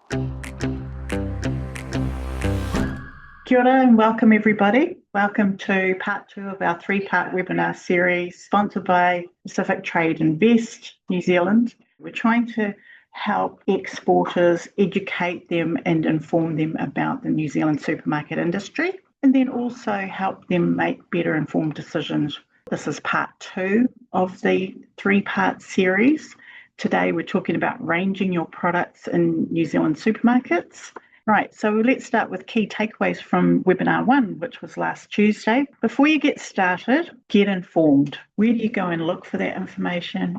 Kia ora and welcome everybody. Welcome to part 2 of our 3-part webinar series sponsored by Pacific Trade Invest New Zealand. We're trying to help exporters, educate them and inform them about the New Zealand supermarket industry, and then also help them make better informed decisions. This is part 2 of the 3-part series. Today we're talking about ranging your products in New Zealand supermarkets. Right, so let's start with key takeaways from webinar 1, which was last Tuesday. Before you get started, get informed. Where do you go and look for that information?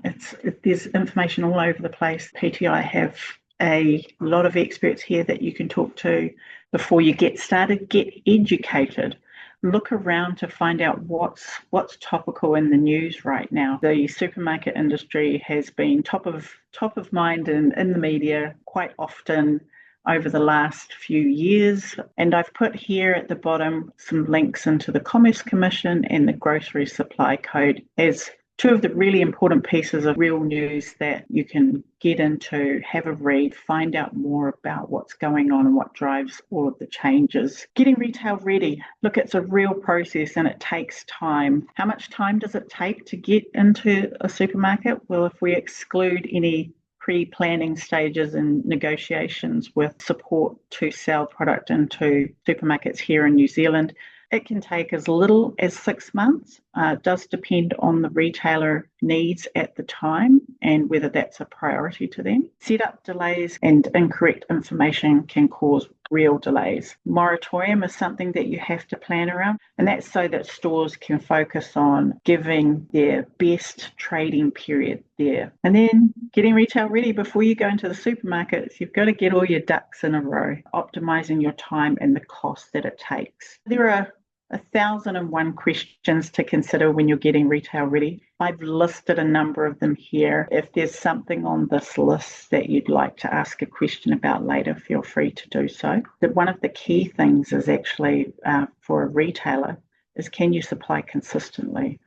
There's information all over the place. PTI have a lot of experts here that you can talk to before you get started. Get educated. Look around to find out what's topical in the news right now. The supermarket industry has been top of mind in the media quite often over the last few years, and I've put here at the bottom some links into the Commerce Commission and the Grocery Supply Code as two of the really important pieces of real news that you can get into, have a read, find out more about what's going on and what drives all of the changes. Getting retail ready. Look, it's a real process and it takes time. How much time does it take to get into a supermarket? Well, if we exclude any pre-planning stages and negotiations with support to sell product into supermarkets here in New Zealand, it can take as little as 6 months. It does depend on the retailer needs at the time and whether that's a priority to them. Setup delays and incorrect information can cause real delays. Moratorium is something that you have to plan around, and that's so that stores can focus on giving their best trading period there. And then getting retail ready before you go into the supermarkets, you've got to get all your ducks in a row, optimizing your time and the cost that it takes. There are 1,001 questions to consider when you're getting retail ready. I've listed a number of them here. If there's something on this list that you'd like to ask a question about later, feel free to do so. But one of the key things is actually for a retailer is, can you supply consistently?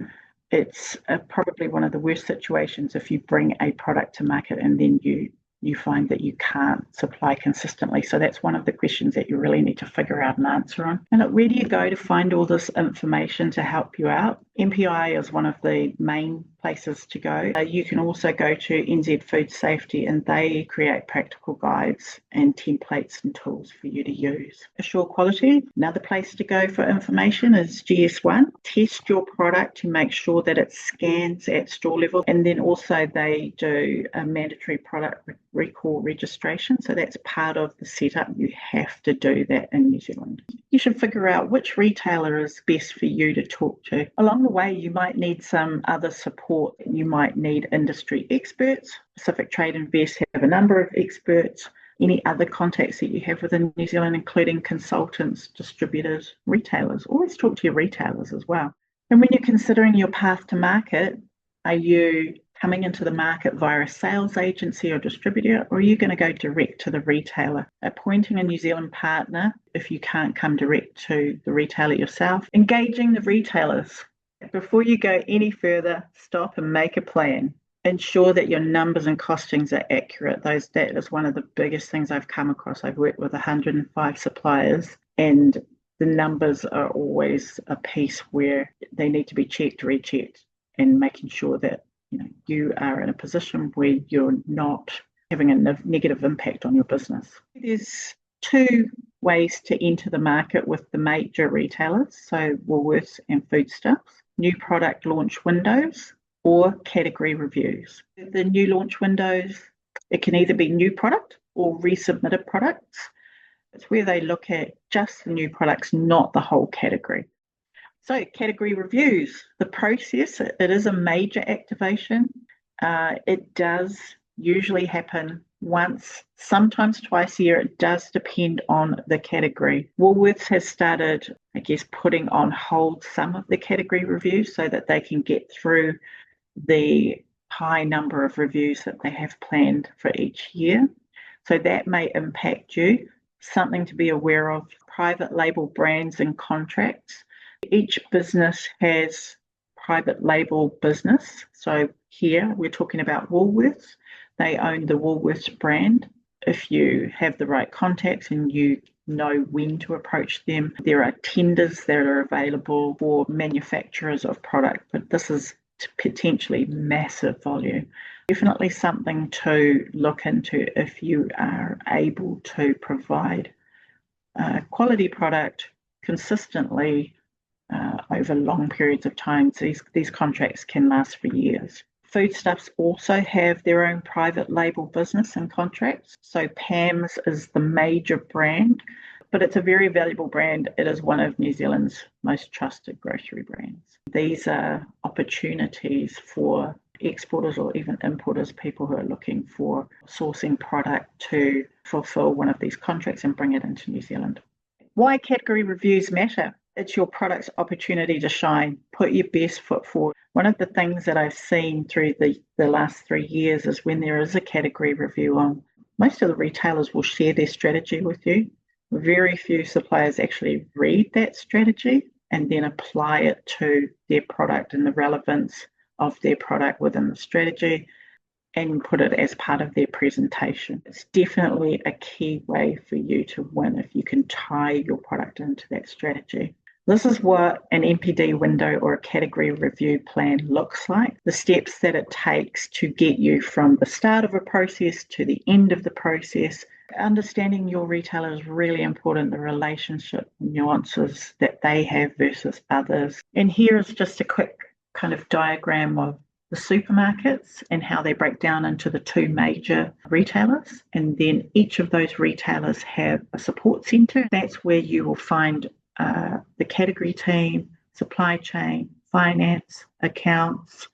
It's probably one of the worst situations if you bring a product to market and then you find that you can't supply consistently. So that's one of the questions that you really need to figure out an answer on. And where do you go to find all this information to help you out? MPI is one of the main places to go. You can also go to NZ Food Safety, and they create practical guides and templates and tools for you to use. Assure Quality, another place to go for information is GS1. Test your product to make sure that it scans at store level, and then also they do a mandatory product recall registration. So that's part of the setup. You have to do that in New Zealand. You should figure out which retailer is best for you to talk to. Along the way, you might need some other support. You might need industry experts. Pacific Trade Invest have a number of experts. Any other contacts that you have within New Zealand, including consultants, distributors, retailers. Always talk to your retailers as well. And when you're considering your path to market, are you coming into the market via a sales agency or distributor, or are you going to go direct to the retailer? Appointing a New Zealand partner if you can't come direct to the retailer yourself. Engaging the retailers. Before you go any further, stop and make a plan. Ensure that your numbers and costings are accurate. That is one of the biggest things I've come across. I've worked with 105 suppliers, and the numbers are always a piece where they need to be checked, rechecked, and making sure that you are in a position where you're not having a negative impact on your business. There's 2 ways to enter the market with the major retailers, so Woolworths and Foodstuffs: new product launch windows or category reviews. The new launch windows, it can either be new product or resubmitted products. It's where they look at just the new products, not the whole category. So category reviews, the process, it is a major activation. It does usually happen once, sometimes twice a year. It does depend on the category. Woolworths has started, putting on hold some of the category reviews so that they can get through the high number of reviews that they have planned for each year. So that may impact you. Something to be aware of: private label brands and contracts. Each business has private label business. So here we're talking about Woolworths. They own the Woolworths brand. if you have the right contacts and you know when to approach them. There are tenders that are available for manufacturers of product, but this is potentially massive volume. Definitely something to look into if you are able to provide quality product consistently over long periods of time. These contracts can last for years. Foodstuffs also have their own private label business and contracts. So Pam's is the major brand, but it's a very valuable brand. It is one of New Zealand's most trusted grocery brands. These are opportunities for exporters or even importers, people who are looking for sourcing product to fulfill one of these contracts and bring it into New Zealand. Why category reviews matter? It's your product's opportunity to shine. Put your best foot forward. One of the things that I've seen through the last 3 years is when there is a category review on, most of the retailers will share their strategy with you. Very few suppliers actually read that strategy and then apply it to their product and the relevance of their product within the strategy and put it as part of their presentation. It's definitely a key way for you to win if you can tie your product into that strategy. This is what an NPD window or a category review plan looks like. The steps that it takes to get you from the start of a process to the end of the process. Understanding your retailer is really important, the relationship nuances that they have versus others. And here is just a quick kind of diagram of the supermarkets and how they break down into the two major retailers. And then each of those retailers have a support centre. That's where you will find the category team, supply chain, finance, accounts,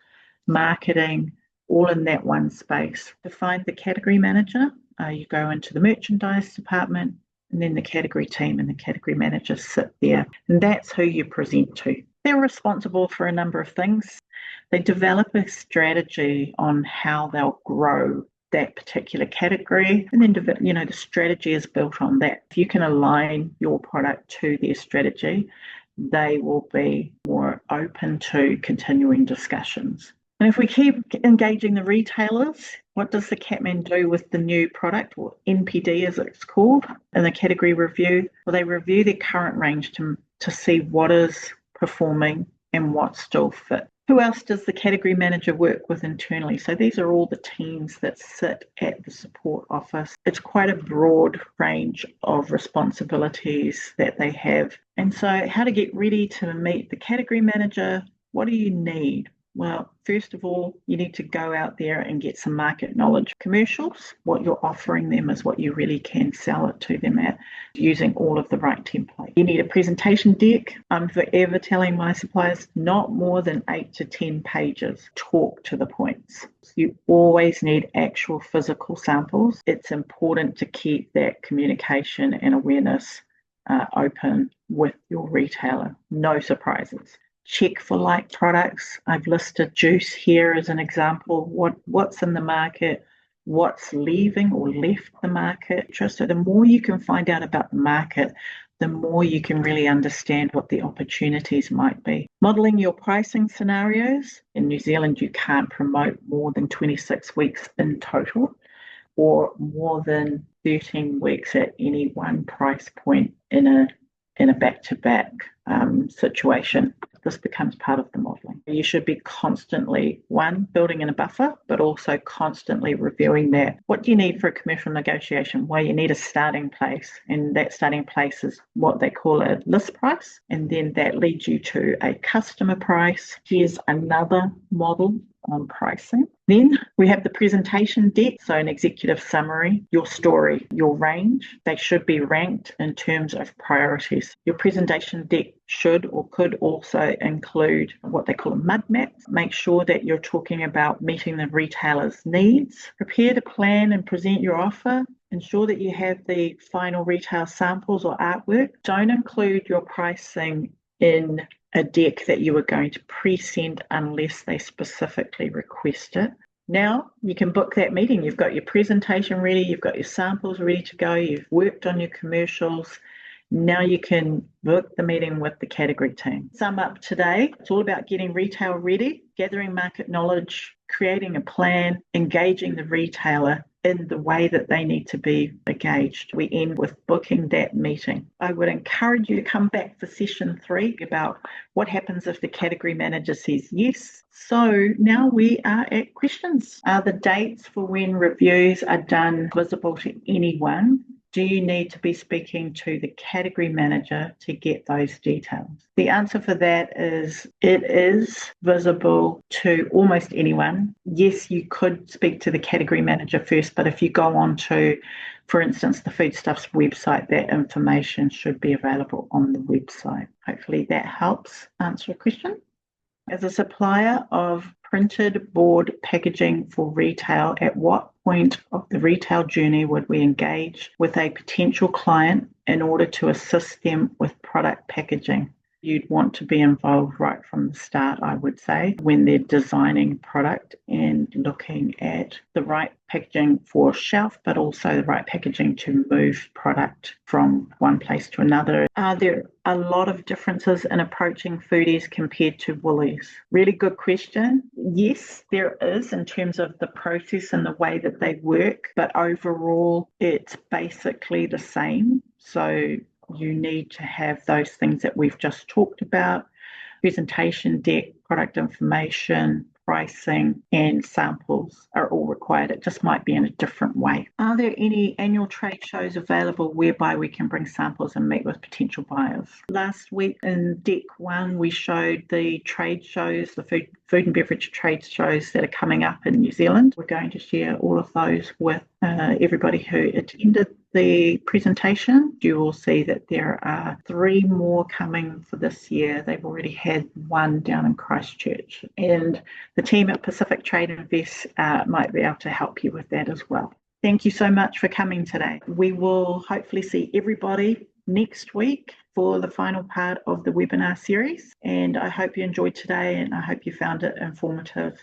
marketing, all in that one space. To find the category manager, you go into the merchandise department, and then the category team and the category manager sit there. And that's who you present to. They're responsible for a number of things. They develop a strategy on how they'll grow that particular category, and then the strategy is built on that. If you can align your product to their strategy, they will be more open to continuing discussions. And if we keep engaging the retailers, what does the Catman do with the new product, or NPD as it's called, in the category review? Well, they review their current range to see what is performing and what still fit. Who else does the category manager work with internally? So these are all the teams that sit at the support office. It's quite a broad range of responsibilities that they have. And so how to get ready to meet the category manager? What do you need? Well, first of all, you need to go out there and get some market knowledge. Commercials, what you're offering them is what you really can sell it to them at, using all of the right templates. You need a presentation deck. I'm forever telling my suppliers not more than 8 to 10 pages. Talk to the points. You always need actual physical samples. It's important to keep that communication and awareness open with your retailer. No surprises. Check for like products. I've listed juice here as an example. What's in the market, what's leaving or left the market. So the more you can find out about the market, the more you can really understand what the opportunities might be. Modelling your pricing scenarios. In New Zealand, you can't promote more than 26 weeks in total, or more than 13 weeks at any one price point in a back-to-back situation. This becomes part of the modelling. You should be constantly, one, building in a buffer, but also constantly reviewing that. What do you need for a commercial negotiation? Well, you need a starting place, and that starting place is what they call a list price, and then that leads you to a customer price. Here's another model on pricing. Then we have the presentation deck, so an executive summary, your story, your range. They should be ranked in terms of priorities. Your presentation deck should or could also include what they call a mud map. Make sure that you're talking about meeting the retailer's needs. Prepare to plan and present your offer. Ensure that you have the final retail samples or artwork. Don't include your pricing in a deck that you are going to pre-send unless they specifically request it. Now you can book that meeting. You've got your presentation ready, you've got your samples ready to go, you've worked on your commercials. Now you can book the meeting with the category team. Sum up today, it's all about getting retail ready, gathering market knowledge, creating a plan, engaging the retailer. in the way that they need to be engaged. We end with booking that meeting. I would encourage you to come back for session 3 about what happens if the category manager says yes. So now we are at questions. Are the dates for when reviews are done visible to anyone? Do you need to be speaking to the category manager to get those details? The answer for that is it is visible to almost anyone. Yes, you could speak to the category manager first, but if you go on to, for instance, the Foodstuffs website, that information should be available on the website. Hopefully that helps answer your question. As a supplier of printed board packaging for retail, at what point of the retail journey would we engage with a potential client in order to assist them with product packaging? You'd want to be involved right from the start, I would say, when they're designing product and looking at the right packaging for shelf, but also the right packaging to move product from one place to another. Are there a lot of differences in approaching foodies compared to woolies? Really good question. Yes, there is in terms of the process and the way that they work, but overall it's basically the same. So you need to have those things that we've just talked about: presentation deck, product information, pricing, and samples are all required. It just might be in a different way. Are there any annual trade shows available whereby we can bring samples and meet with potential buyers? Last week in Deck 1, we showed the trade shows, the food and beverage trade shows that are coming up in New Zealand. We're going to share all of those with everybody who attended the presentation. You will see that there are 3 more coming for this year. They've already had 1 down in Christchurch, and the team at Pacific Trade Invest might be able to help you with that as well. Thank you so much for coming today. We will hopefully see everybody next week for the final part of the webinar series, and I hope you enjoyed today and I hope you found it informative.